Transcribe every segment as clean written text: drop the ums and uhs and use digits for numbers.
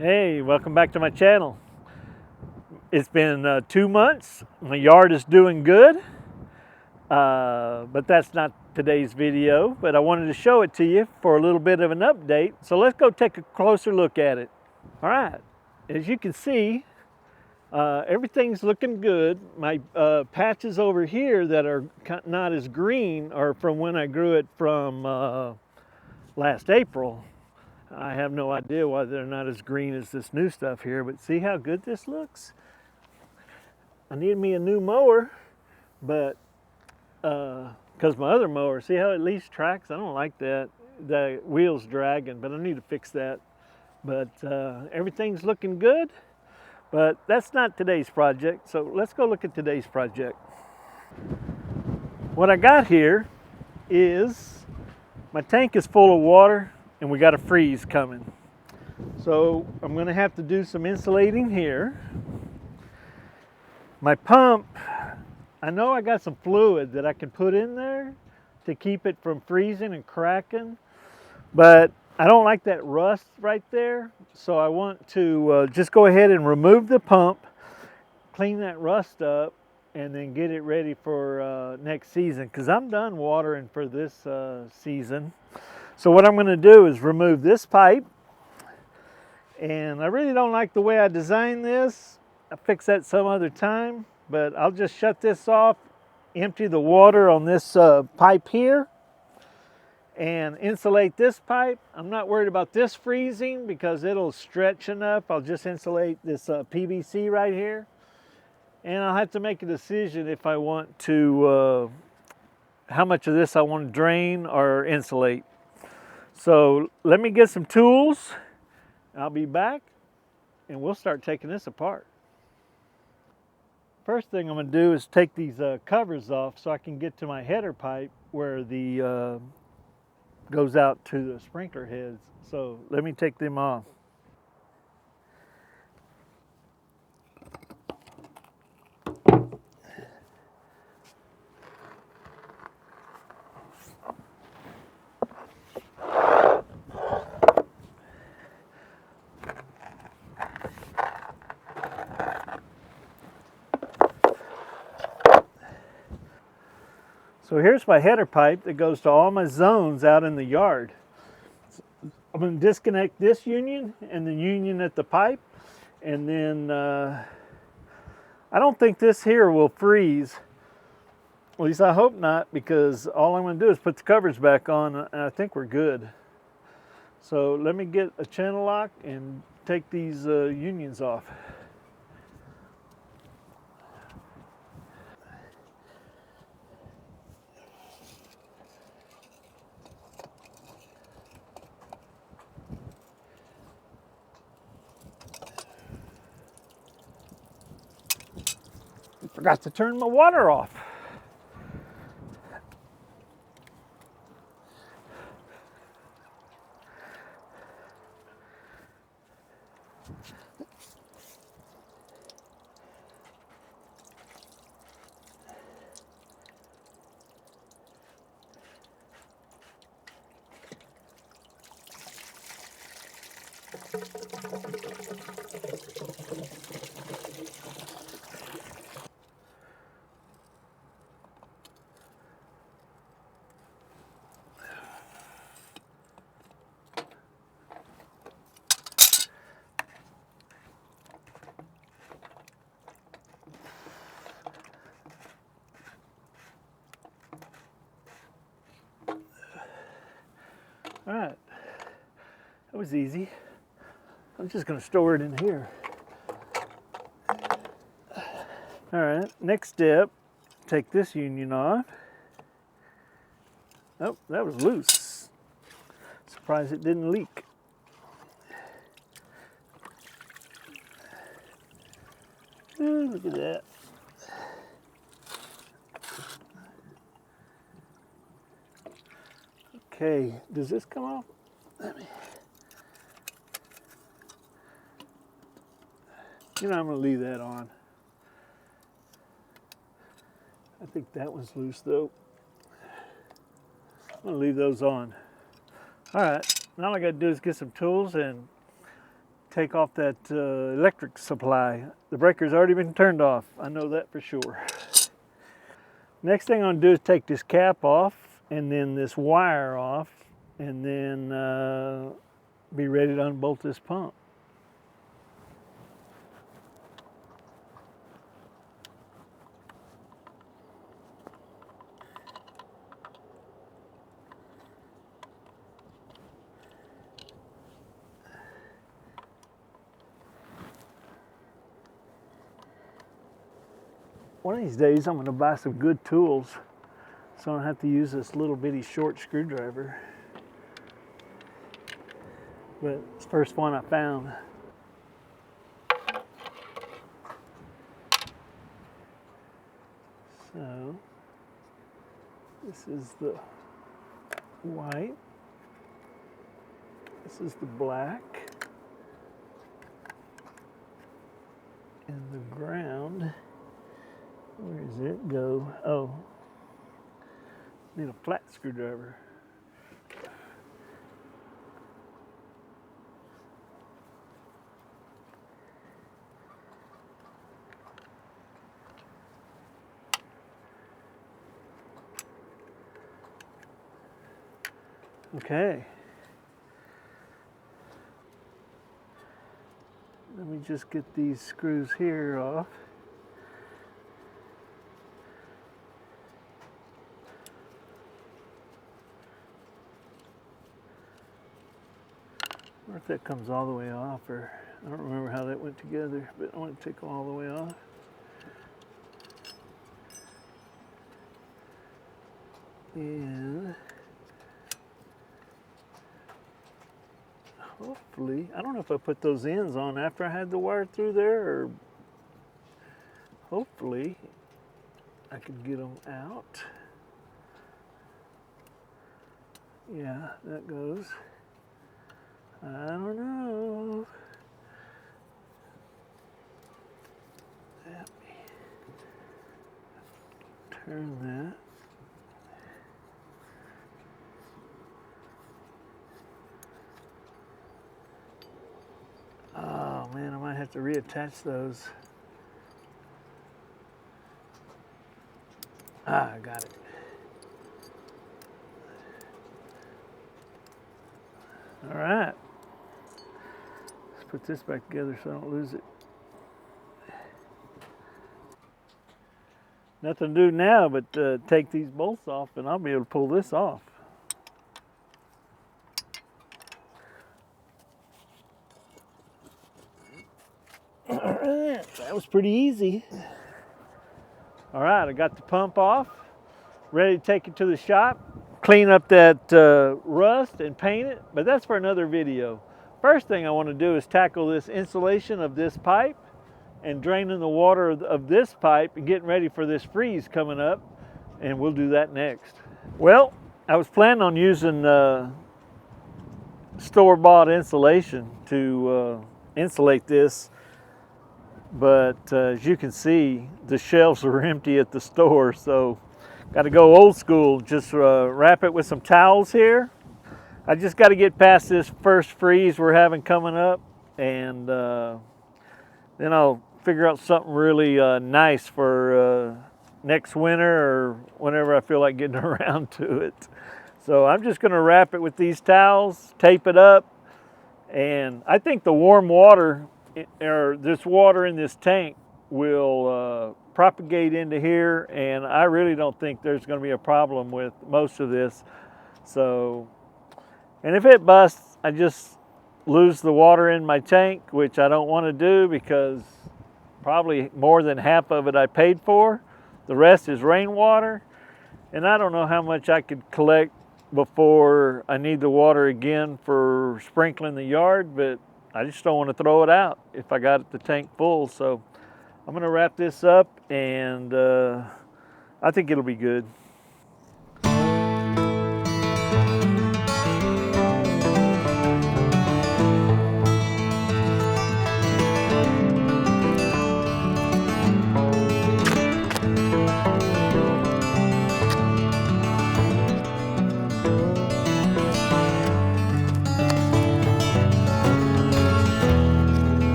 Hey, welcome back to my channel. It's been 2 months. My yard is doing good, but that's not today's video. But I wanted to show it to you for a little bit of an update. So let's go take a closer look at it. All right, as you can see, everything's looking good. My patches over here that are not as green are from when I grew it from last April. I have no idea why they're not as green as this new stuff here, but see how good this looks? I need me a new mower, but because my other mower, see how it leaves tracks? I don't like that. The wheel's dragging, but I need to fix that. But everything's looking good, but that's not today's project. So let's go look at today's project. What I got here is my tank is full of water and we got a freeze coming. So I'm gonna have to do some insulating here. My pump, I know I got some fluid that I can put in there to keep it from freezing and cracking, but I don't like that rust right there. So I want to just go ahead and remove the pump, clean that rust up, and then get it ready for next season, because I'm done watering for this season. So what I'm going to do is remove this pipe, and I really don't like the way I designed this. I'll fix that some other time, but I'll just shut this off, empty the water on this pipe here, and insulate this pipe. I'm not worried about this freezing because it'll stretch enough. I'll just insulate this PVC right here, and I'll have to make a decision if I want to, how much of this I want to drain or insulate. So let me get some tools. I'll be back and we'll start taking this apart. First thing I'm going to do is take these covers off so I can get to my header pipe where the goes out to the sprinkler heads. So let me take them off. So here's my header pipe that goes to all my zones out in the yard. I'm going to disconnect this union and the union at the pipe, and then I don't think this here will freeze. At least I hope not, because all I'm going to do is put the covers back on and I think we're good. So let me get a channel lock and take these unions off. I forgot to turn my water off. All right, that was easy. I'm just going to store it in here. All right, next step, take this union off. Oh, that was loose. Surprised it didn't leak. Ooh, look at that. Okay, does this come off? You know, I'm going to leave that on. I think that one's loose though. I'm going to leave those on. All right, now all I got to do is get some tools and take off that electric supply. The breaker's already been turned off. I know that for sure. Next thing I'm gonna do is take this cap off and then this wire off, and then be ready to unbolt this pump. One of these days I'm going to buy some good tools so I don't have to use this little bitty short screwdriver. But it's the first one I found. So this is the white, this is the black, and the ground. Where does it go? Oh, need a flat screwdriver. Okay. Let me just get these screws here off. I wonder if that comes all the way off, or I don't remember how that went together, but I want to take them all the way off. And hopefully, I don't know if I put those ends on after I had the wire through there, or hopefully I could get them out. Yeah, that goes. I don't know. Let me turn that. Oh man, I might have to reattach those. Ah, I got it. All right. Let's put this back together so I don't lose it. Nothing to do now but take these bolts off, and I'll be able to pull this off. All right, that was pretty easy. All right, I got the pump off, ready to take it to the shop, clean up that rust and paint it, but that's for another video. First thing I want to do is tackle this insulation of this pipe and draining the water of this pipe and getting ready for this freeze coming up, and we'll do that next. Well, I was planning on using store-bought insulation to insulate this, but as you can see, the shelves are empty at the store, so got to go old school. Just wrap it with some towels here. I just got to get past this first freeze we're having coming up, and then I'll figure out something really nice for next winter or whenever I feel like getting around to it. So I'm just going to wrap it with these towels, tape it up, and I think the warm water, or this water in this tank, will propagate into here, and I really don't think there's going to be a problem with most of this. So, and if it busts, I just lose the water in my tank, which I don't want to do because probably more than half of it I paid for. The rest is rainwater, and I don't know how much I could collect before I need the water again for sprinkling the yard, but I just don't want to throw it out if I got the tank full. So I'm going to wrap this up, and I think it'll be good.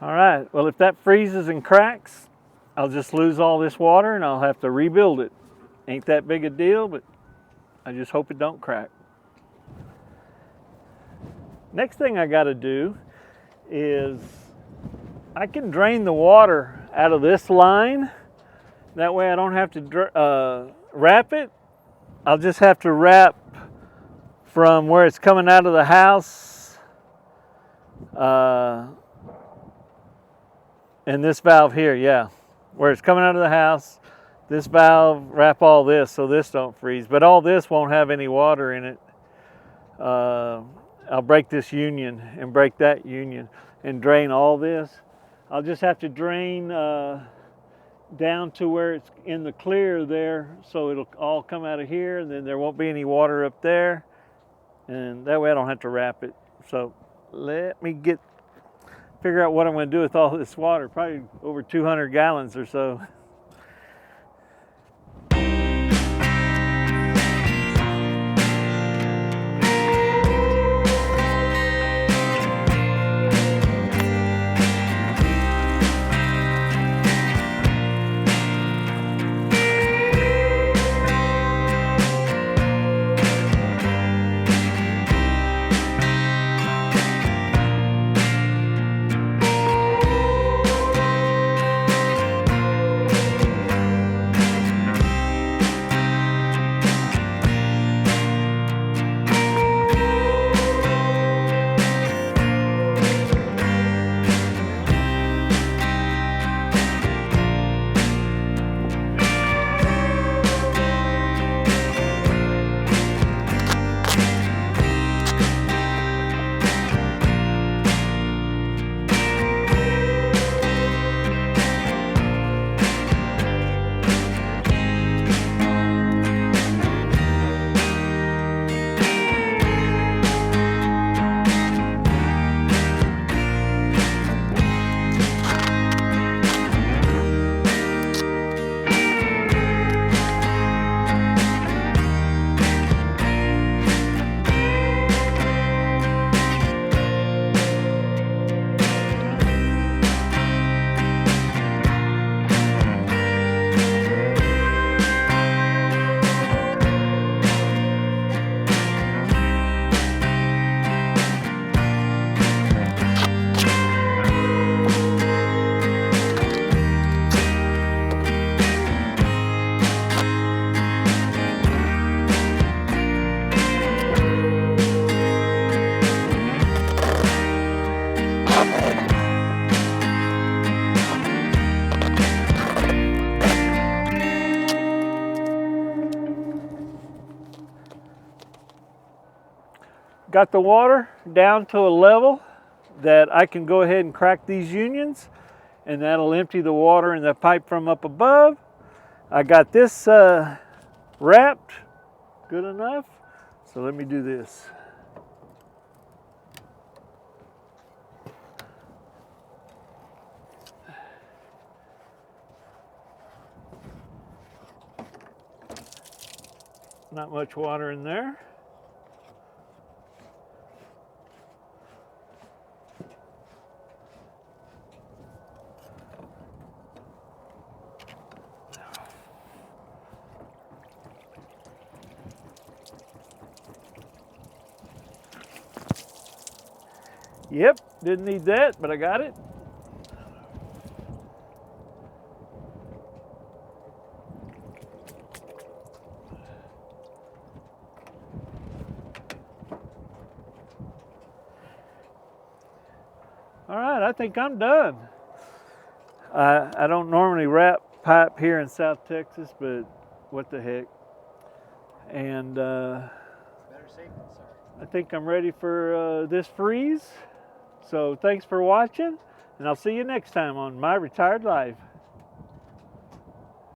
All right, well, if that freezes and cracks, I'll just lose all this water and I'll have to rebuild it. Ain't that big a deal, but I just hope it don't crack. Next thing I got to do is I can drain the water out of this line. That way I don't have to wrap it. I'll just have to wrap from where it's coming out of the house and this valve here, yeah. Where it's coming out of the house, this valve, wrap all this so this don't freeze. But all this won't have any water in it. I'll break this union and break that union and drain all this. I'll just have to drain down to where it's in the clear there, so it'll all come out of here, and then there won't be any water up there, and that way I don't have to wrap it. So let me figure out what I'm going to do with all this water, probably over 200 gallons or so. Got the water down to a level that I can go ahead and crack these unions, and that'll empty the water in the pipe from up above. I got this wrapped good enough, so let me do this. Not much water in there. Yep, didn't need that, but I got it. All right, I think I'm done. I don't normally wrap pipe here in South Texas, but what the heck. And Better safe than sorry. I think I'm ready for this freeze. So thanks for watching, and I'll see you next time on My Retired Life.